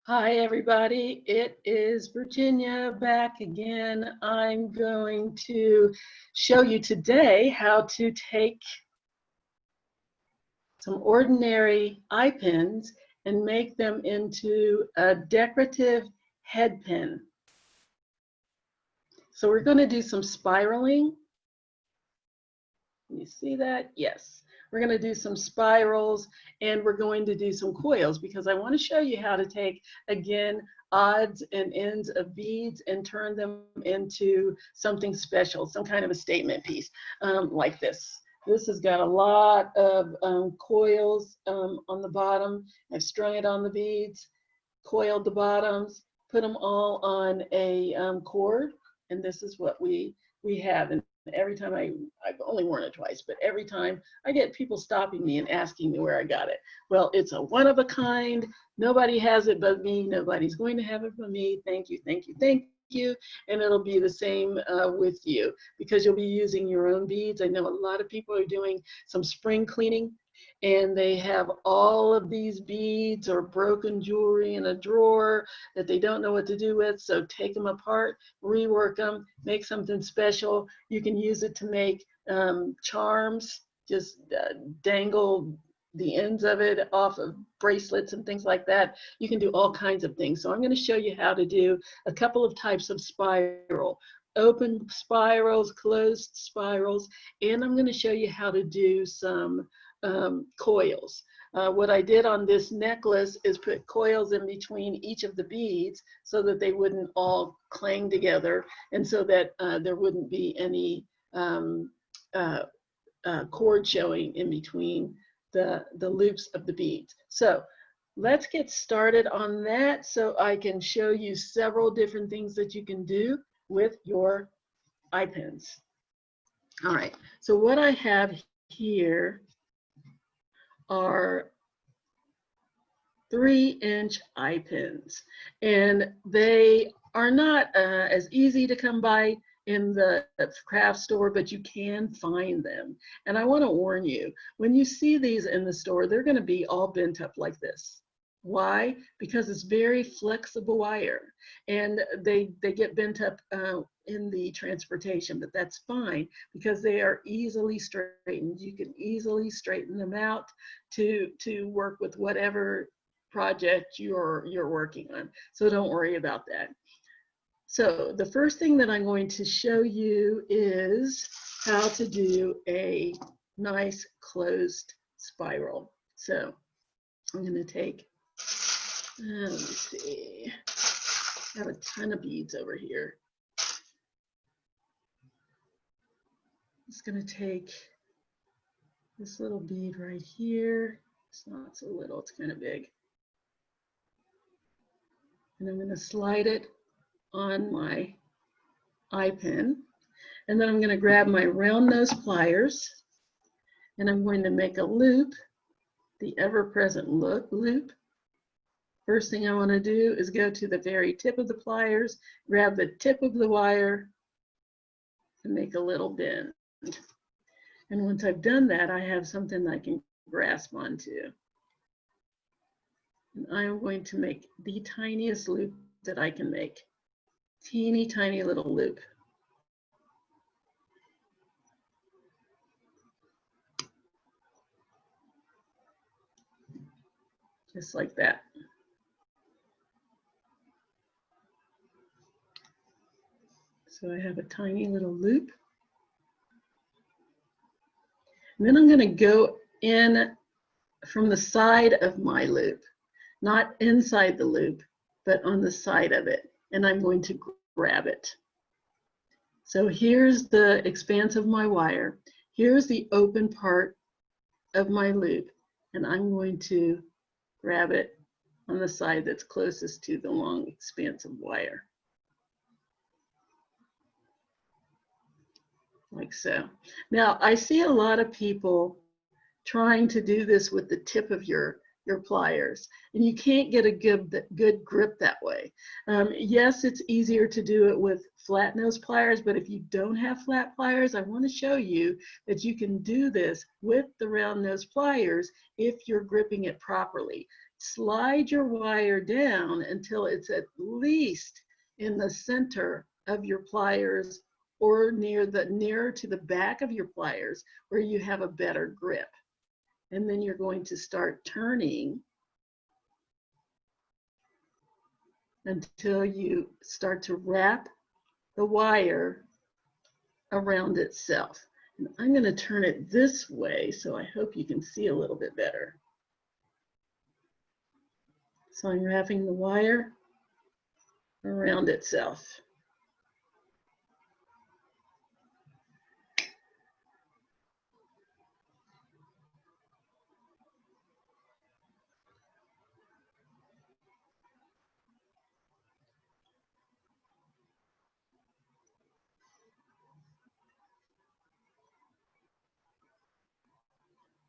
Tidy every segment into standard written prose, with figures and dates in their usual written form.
Hi, everybody. It is Virginia back again. I'm going to show you today how to take some ordinary eye pins and make them into a decorative head pin. So we're going to do some spiraling. Can you see that? Yes. We're going to do some spirals and we're going to do some coils because I want to show you how to take, again, odds and ends of beads and turn them into something special, some kind of a statement piece like this. This has got a lot of coils on the bottom. I've strung it on the beads, coiled the bottoms, put them all on a cord, and this is what we have. And every time I've only worn it twice, but every time I get people stopping me and asking me where I got it. Well, it's a one of a kind. Nobody has it but me. Nobody's going to have it but me. Thank you, thank you, thank you. And it'll be the same with you because you'll be using your own beads. I know a lot of people are doing some spring cleaning and they have all of these beads or broken jewelry in a drawer that they don't know what to do with. So take them apart, rework them, make something special. You can use it to make charms, just dangle the ends of it off of bracelets and things like that. You can do all kinds of things. So I'm going to show you how to do a couple of types of spiral. Open spirals, closed spirals, and I'm going to show you how to do some coils. What I did on this necklace is put coils in between each of the beads so that they wouldn't all clang together and so that there wouldn't be any cord showing in between the loops of the beads. So let's get started on that so I can show you several different things that you can do with your eye pins. All right, so what I have here are 3-inch eye pins, and they are not as easy to come by in the craft store, but you can find them. And I want to warn you, when you see these in the store, they're going to be all bent up like this. Why? Because it's very flexible wire, and they get bent up in the transportation, but that's fine because they are easily straightened. You can easily straighten them out to work with whatever project you're working on. So don't worry about that. So the first thing that I'm going to show you is how to do a nice closed spiral. So I'm going to take, let me see, I have a ton of beads over here. I'm just going to take this little bead right here. It's not so little, it's kind of big. And I'm going to slide it on my eye pin. And then I'm going to grab my round nose pliers and I'm going to make a loop, the ever-present loop. First thing I want to do is go to the very tip of the pliers, grab the tip of the wire and make a little bend. And once I've done that, I have something I can grasp onto. And I'm going to make the tiniest loop that I can make. Teeny tiny little loop. Just like that. So I have a tiny little loop. And then I'm going to go in from the side of my loop, not inside the loop, but on the side of it. And I'm going to grab it. So here's the expanse of my wire. Here's the open part of my loop. And I'm going to grab it on the side that's closest to the long expanse of wire. Like so. Now, I see a lot of people trying to do this with the tip of your pliers, and you can't get a good grip that way. Yes, it's easier to do it with flat nose pliers, but if you don't have flat pliers, I want to show you that you can do this with the round nose pliers if you're gripping it properly. slide your wire down until it's at least in the center of your pliers or nearer to the back of your pliers where you have a better grip. And then you're going to start turning until you start to wrap the wire around itself. And I'm going to turn it this way, so I hope you can see a little bit better. So I'm wrapping the wire around itself.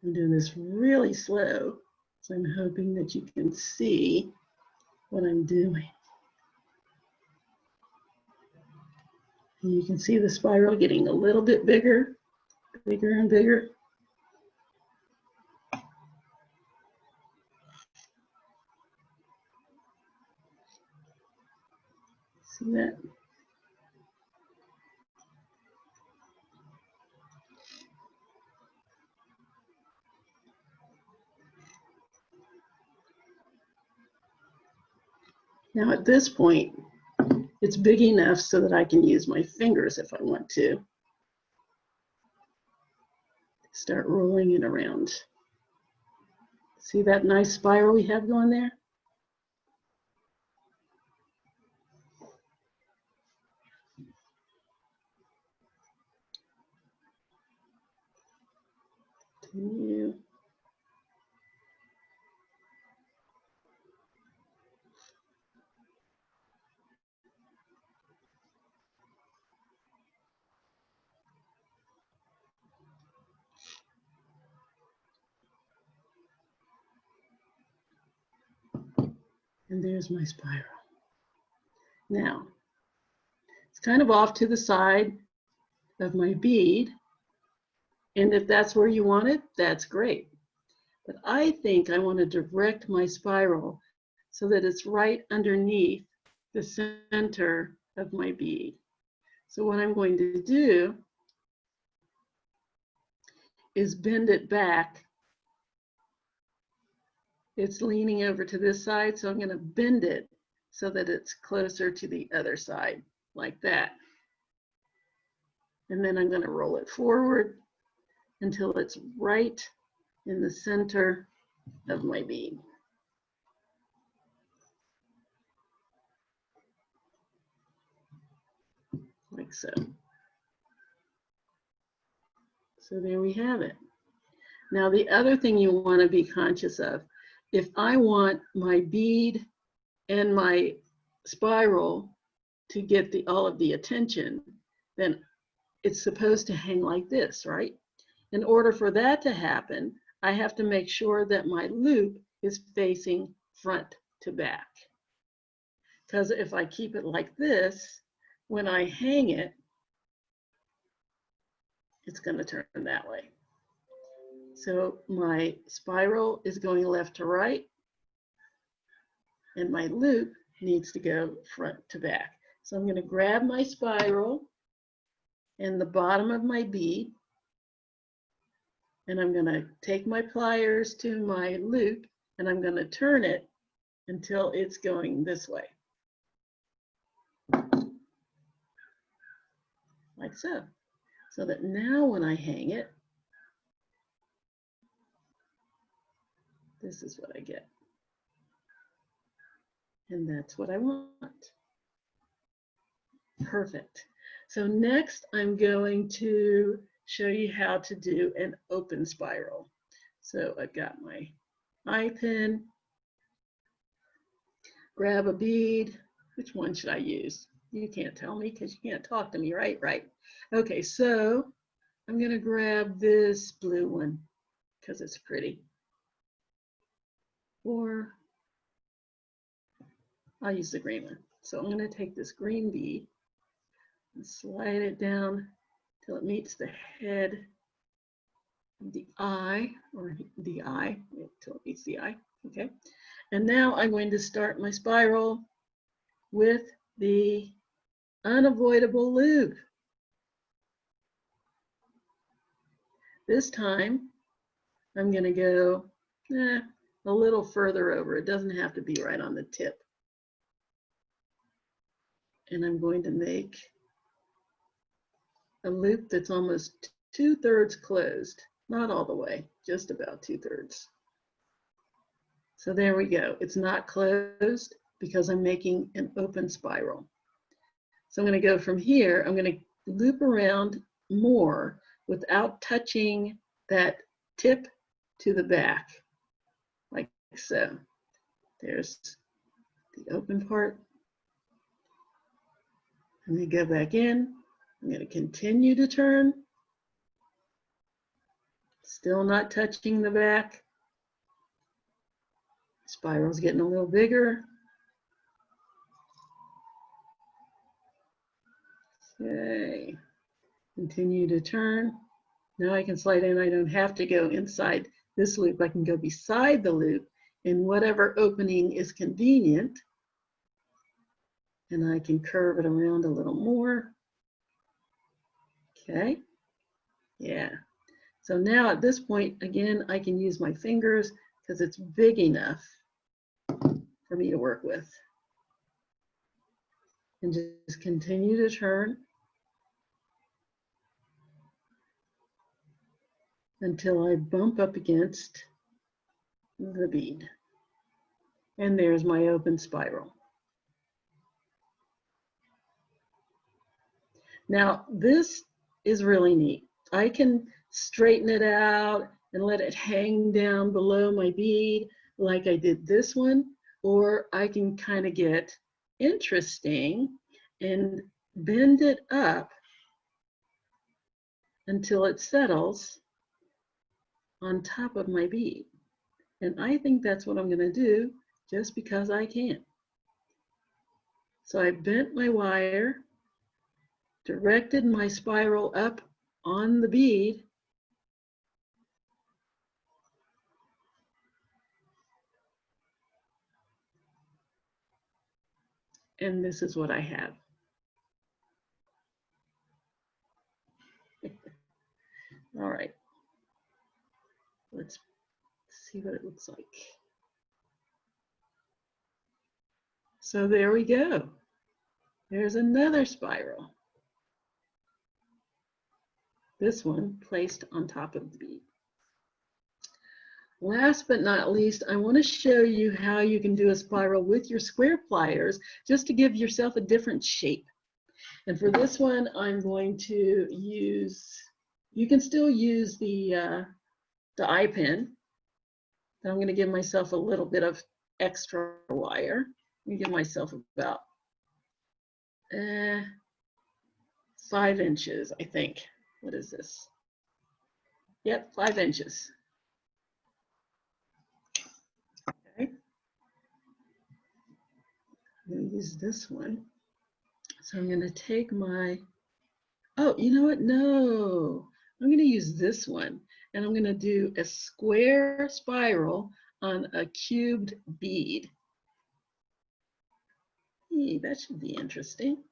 I'm doing this really slow, so I'm hoping that you can see what I'm doing. And you can see the spiral getting a little bit bigger, bigger and bigger. See that? Now at this point, it's big enough so that I can use my fingers if I want to. Start rolling it around. See that nice spiral we have going there? Continue. And there's my spiral. Now, it's kind of off to the side of my bead. And if that's where you want it, that's great. But I think I want to direct my spiral so that it's right underneath the center of my bead. So what I'm going to do is bend it back. It's leaning over to this side, so I'm going to bend it so that it's closer to the other side, like that. And then I'm going to roll it forward until it's right in the center of my bead. Like so. So there we have it. Now the other thing you want to be conscious of, if I want my bead and my spiral to get all of the attention, then it's supposed to hang like this, right? In order for that to happen, I have to make sure that my loop is facing front to back. Because if I keep it like this, when I hang it, it's going to turn that way. So my spiral is going left to right, and my loop needs to go front to back. So I'm going to grab my spiral and the bottom of my bead, and I'm going to take my pliers to my loop, and I'm going to turn it until it's going this way. Like so. So that now when I hang it, this is what I get. And that's what I want. Perfect. So next I'm going to show you how to do an open spiral. So I've got my eye pin, grab a bead. Which one should I use? You can't tell me because you can't talk to me, right? Right. Okay, so I'm going to grab this blue one because it's pretty. Or I'll use the green one. So I'm going to take this green bead and slide it down till it meets the head of the eye, or the eye, till it meets the eye, okay? And now I'm going to start my spiral with the unavoidable loop. This time, I'm going to go a little further over. It doesn't have to be right on the tip. And I'm going to make a loop that's almost 2/3 closed. Not all the way, just about 2/3. So there we go. It's not closed because I'm making an open spiral. So I'm going to go from here. I'm going to loop around more without touching that tip to the back, like so. There's the open part. I'm going to go back in. I'm going to continue to turn. Still not touching the back. Spiral's getting a little bigger. Okay. Continue to turn. Now I can slide in. I don't have to go inside this loop. I can go beside the loop in whatever opening is convenient. And I can curve it around a little more. Okay. Yeah. So now at this point, again, I can use my fingers because it's big enough for me to work with. And just continue to turn until I bump up against the bead. And there's my open spiral. Now, this is really neat. I can straighten it out and let it hang down below my bead like I did this one, or I can kind of get interesting and bend it up until it settles on top of my bead. And I think that's what I'm going to do just because I can. So I bent my wire, directed my spiral up on the bead, and this is what I have. All right, let's see what it looks like. So there we go. There's another spiral. This one placed on top of the bead. Last but not least, I want to show you how you can do a spiral with your square pliers just to give yourself a different shape. And for this one, I'm going to use, you can still use the eye pin. I'm going to give myself a little bit of extra wire. Let me give myself about 5 inches, I think. What is this? Yep, 5 inches. Okay. I'm going to use this one. So I'm going to take my, oh, you know what? No, I'm going to use this one. And I'm going to do a square spiral on a cubed bead. Hey, that should be interesting.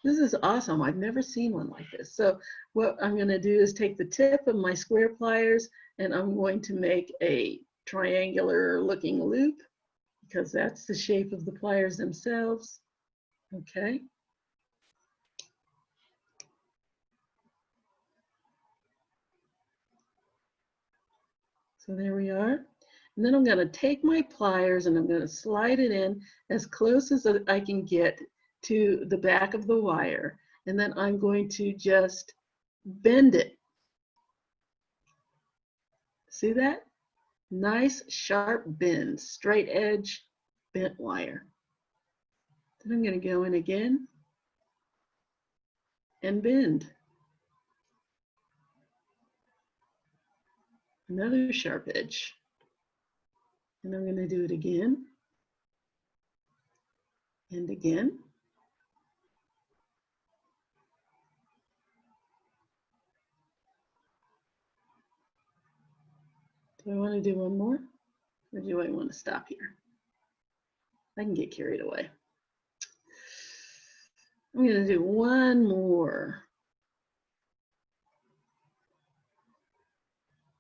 This is awesome. I've never seen one like this. So what I'm going to do is take the tip of my square pliers and I'm going to make a triangular looking loop because that's the shape of the pliers themselves. Okay. So there we are. And then I'm going to take my pliers and I'm going to slide it in as close as I can get to the back of the wire. And then I'm going to just bend it. See that? Nice sharp bend, straight edge, bent wire. Then I'm going to go in again and bend. Another sharp edge. And I'm going to do it again and again. Do I want to do one more? Or do I want to stop here? I can get carried away. I'm going to do one more.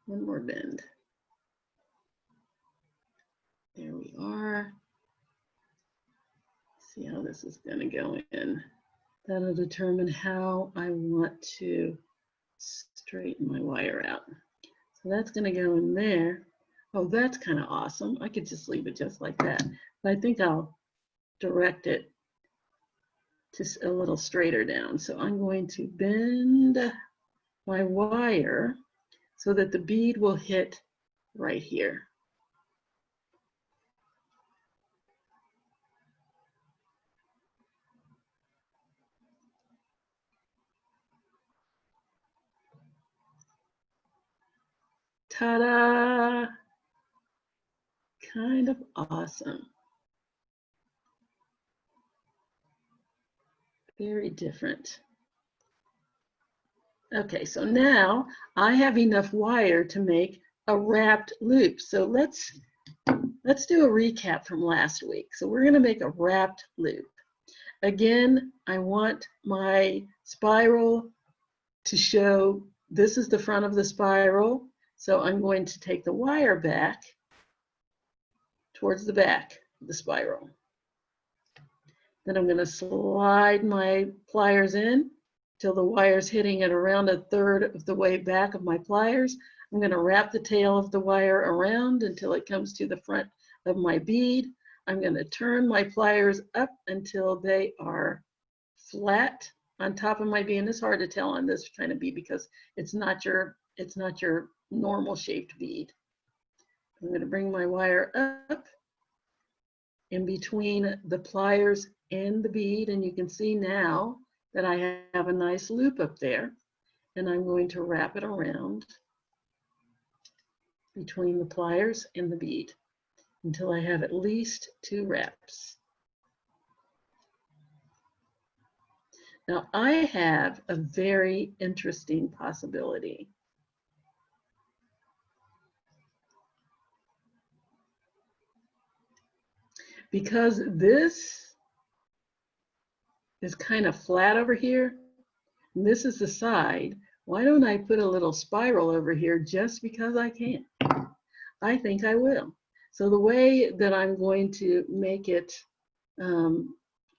One more bend. There we are. See how this is going to go in. That'll determine how I want to straighten my wire out. So that's going to go in there. Oh, that's kind of awesome. I could just leave it just like that. But I think I'll direct it just a little straighter down. So I'm going to bend my wire so that the bead will hit right here. Ta-da! Kind of awesome. Very different. Okay, so now I have enough wire to make a wrapped loop. So let's do a recap from last week. So we're going to make a wrapped loop. Again, I want my spiral to show this is the front of the spiral. So I'm going to take the wire back towards the back of the spiral. Then I'm going to slide my pliers in till the wire's hitting at around 1/3 of the way back of my pliers. I'm going to wrap the tail of the wire around until it comes to the front of my bead. I'm going to turn my pliers up until they are flat on top of my bead. And it's hard to tell on this kind of bead because it's not your normal shaped bead. I'm going to bring my wire up in between the pliers and the bead, and you can see now that I have a nice loop up there, and I'm going to wrap it around between the pliers and the bead until I have at least 2 wraps. Now I have a very interesting possibility. Because this is kind of flat over here, and this is the side, why don't I put a little spiral over here just because I can? I think I will. So the way that I'm going to make it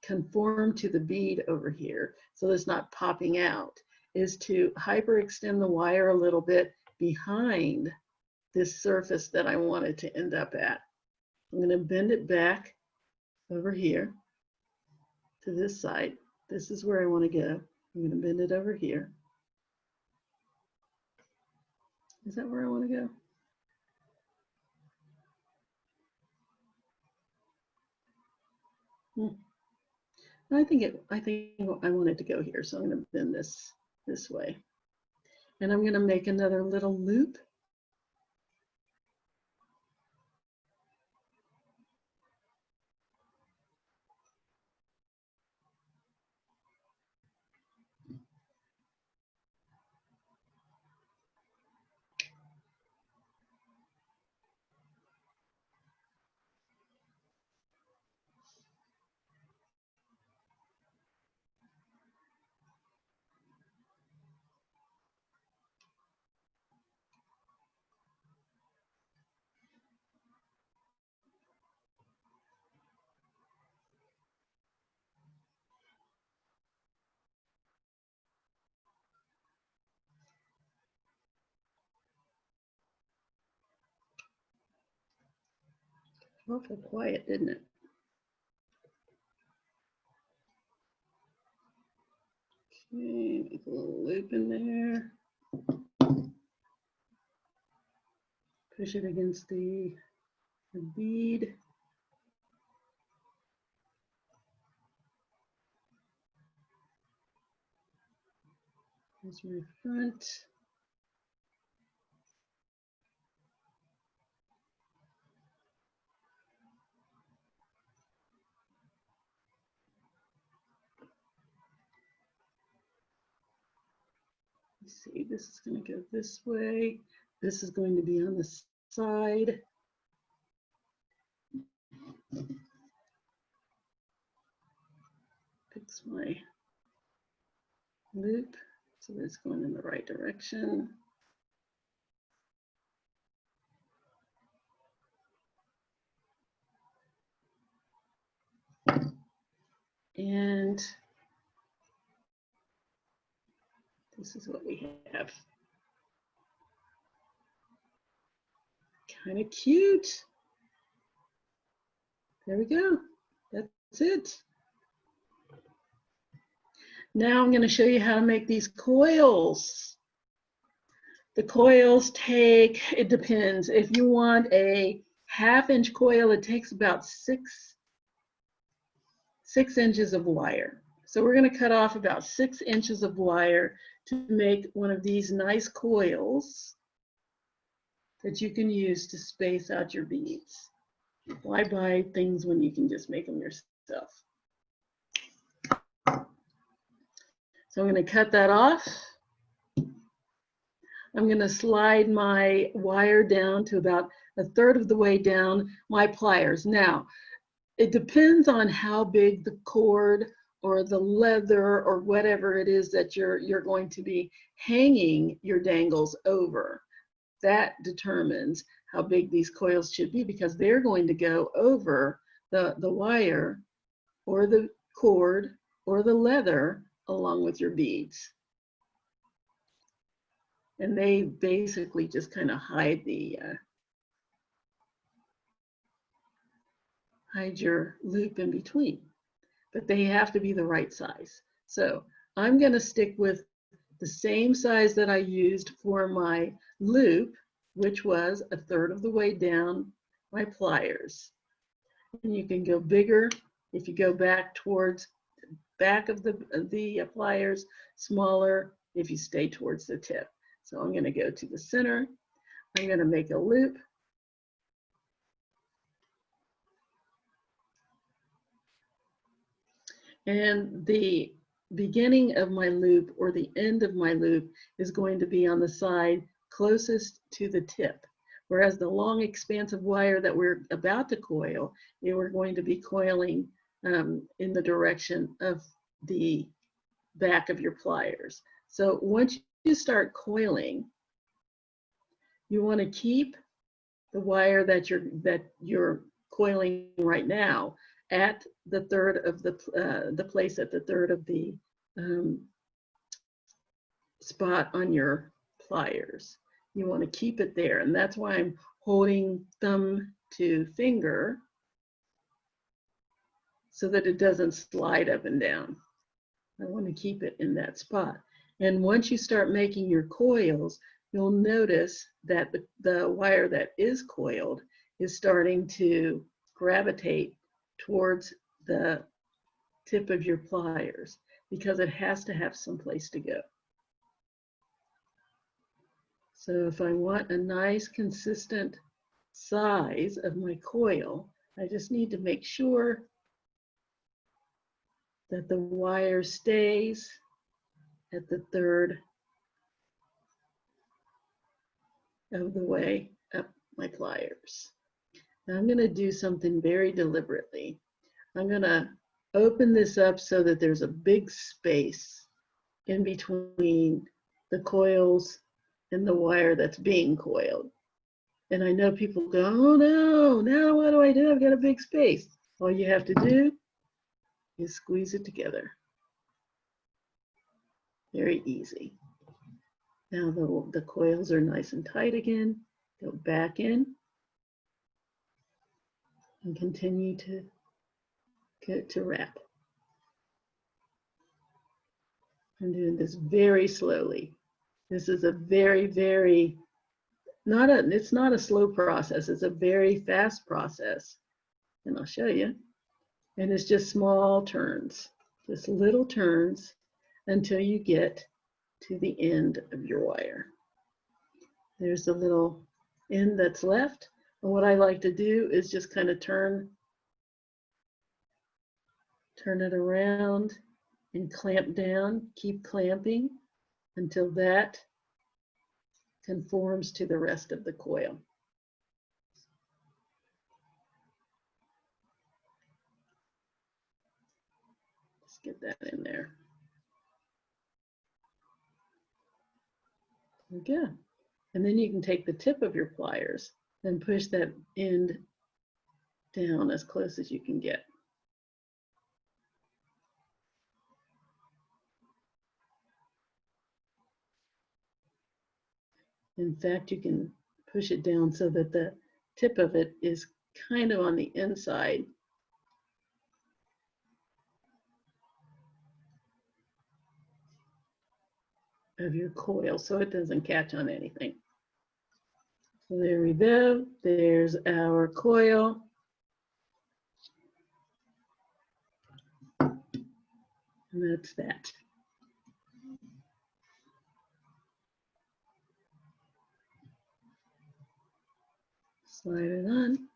conform to the bead over here, so it's not popping out, is to hyperextend the wire a little bit behind this surface that I want it to end up at. I'm going to bend it back over here to this side. This is where I want to go. I'm going to bend it over here. Is that where I want to go? I think I want it to go here, so I'm going to bend this way. And I'm going to make another little loop. Awful quiet, didn't it? Okay, make a little loop in there. Push it against the bead. Here's my front. Let's see, this is going to go this way. This is going to be on the side. fix my loop so that it's going in the right direction. And this is what we have. Kind of cute. There we go. That's it. Now I'm going to show you how to make these coils. The coils take, it depends. If you want a 1/2-inch coil, it takes about six inches of wire. So we're going to cut off about 6 inches of wire to make one of these nice coils that you can use to space out your beads. Why buy things when you can just make them yourself? So I'm going to cut that off. I'm going to slide my wire down to about 1/3 of the way down my pliers. Now, it depends on how big the cord or the leather or whatever it is that you're going to be hanging your dangles over. That determines how big these coils should be, because they're going to go over the wire or the cord or the leather along with your beads. And they basically just kind of hide your loop in between, but they have to be the right size. So I'm going to stick with the same size that I used for my loop, which was 1/3 of the way down my pliers. And you can go bigger if you go back towards back of the pliers, smaller if you stay towards the tip. So I'm going to go to the center. I'm going to make a loop. And the beginning of my loop or the end of my loop is going to be on the side closest to the tip. Whereas the long expansive wire that we're about to coil, we're going to be coiling in the direction of the back of your pliers. So once you start coiling, you want to keep the wire that you're coiling right now at the 1/3 of the place at the 1/3 of the spot on your pliers. You want to keep it there, and that's why I'm holding thumb to finger so that it doesn't slide up and down. I want to keep it in that spot. And once you start making your coils, you'll notice that the wire that is coiled is starting to gravitate towards the tip of your pliers, because it has to have some place to go. So if I want a nice consistent size of my coil, I just need to make sure that the wire stays at the 1/3 of the way up my pliers. Now I'm going to do something very deliberately. I'm going to open this up so that there's a big space in between the coils and the wire that's being coiled. And I know people go, oh no, now what do I do? I've got a big space. All you have to do is squeeze it together. Very easy. Now the coils are nice and tight again. Go back in and continue to wrap. I'm doing this very slowly. This is a very, very, it's not a slow process. It's a very fast process. And I'll show you. And it's just small turns, just little turns until you get to the end of your wire. There's the little end that's left. And what I like to do is just kind of turn it around and clamp down, keep clamping until that conforms to the rest of the coil. Let's get that in there. Okay. And then you can take the tip of your pliers and push that end down as close as you can get. In fact, you can push it down so that the tip of it is kind of on the inside. Of your coil so it doesn't catch on anything. So there we go. There's our coil. And that's that. Slide it on.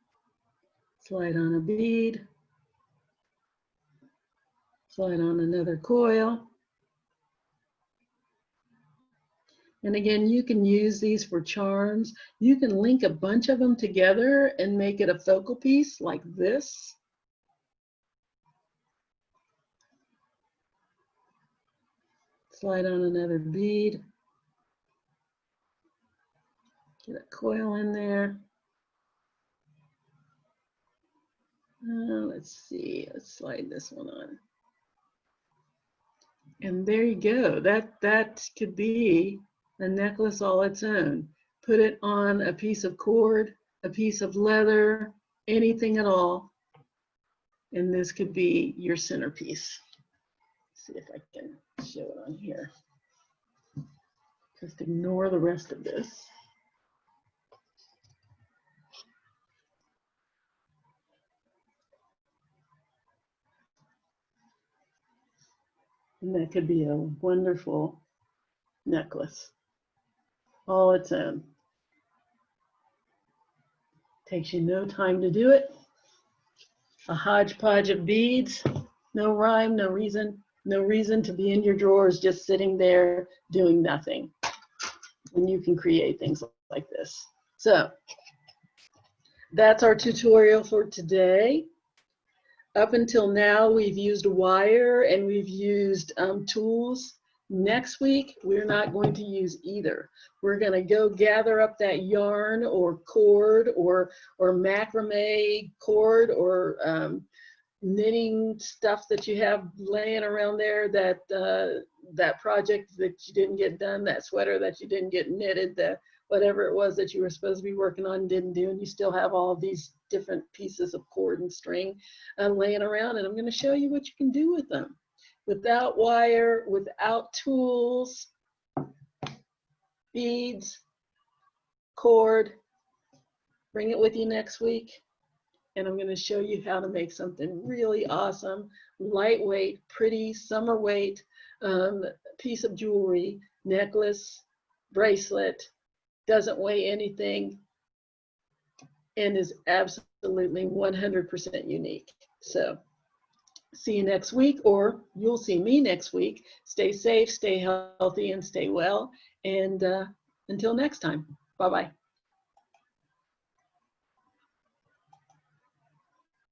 Slide on a bead. Slide on another coil. And again, you can use these for charms. You can link a bunch of them together and make it a focal piece like this. Slide on another bead. Get a coil in there. Let's see, let's slide this one on. And there you go. That could be a necklace all its own. Put it on a piece of cord, a piece of leather, anything at all. And this could be your centerpiece. Let's see if I can show it on here. Just ignore the rest of this. And that could be a wonderful necklace, all its own. Takes you no time to do it. A hodgepodge of beads, no rhyme, no reason to be in your drawers just sitting there doing nothing. And you can create things like this. So that's our tutorial for today. Up until now, we've used wire and we've used tools. Next week, we're not going to use either. We're going to go gather up that yarn or cord or macrame cord or knitting stuff that you have laying around there, that that project that you didn't get done, that sweater that you didn't get knitted, that whatever it was that you were supposed to be working on and didn't do, and you still have all of these different pieces of cord and string laying around, and I'm going to show you what you can do with them. Without wire, without tools, beads, cord. Bring it with you next week, and I'm going to show you how to make something really awesome, lightweight, pretty, summer weight piece of jewelry, necklace, bracelet, doesn't weigh anything, and is absolutely 100% unique. So see you next week, or you'll see me next week. Stay safe, stay healthy, and stay well. And until next time, bye-bye.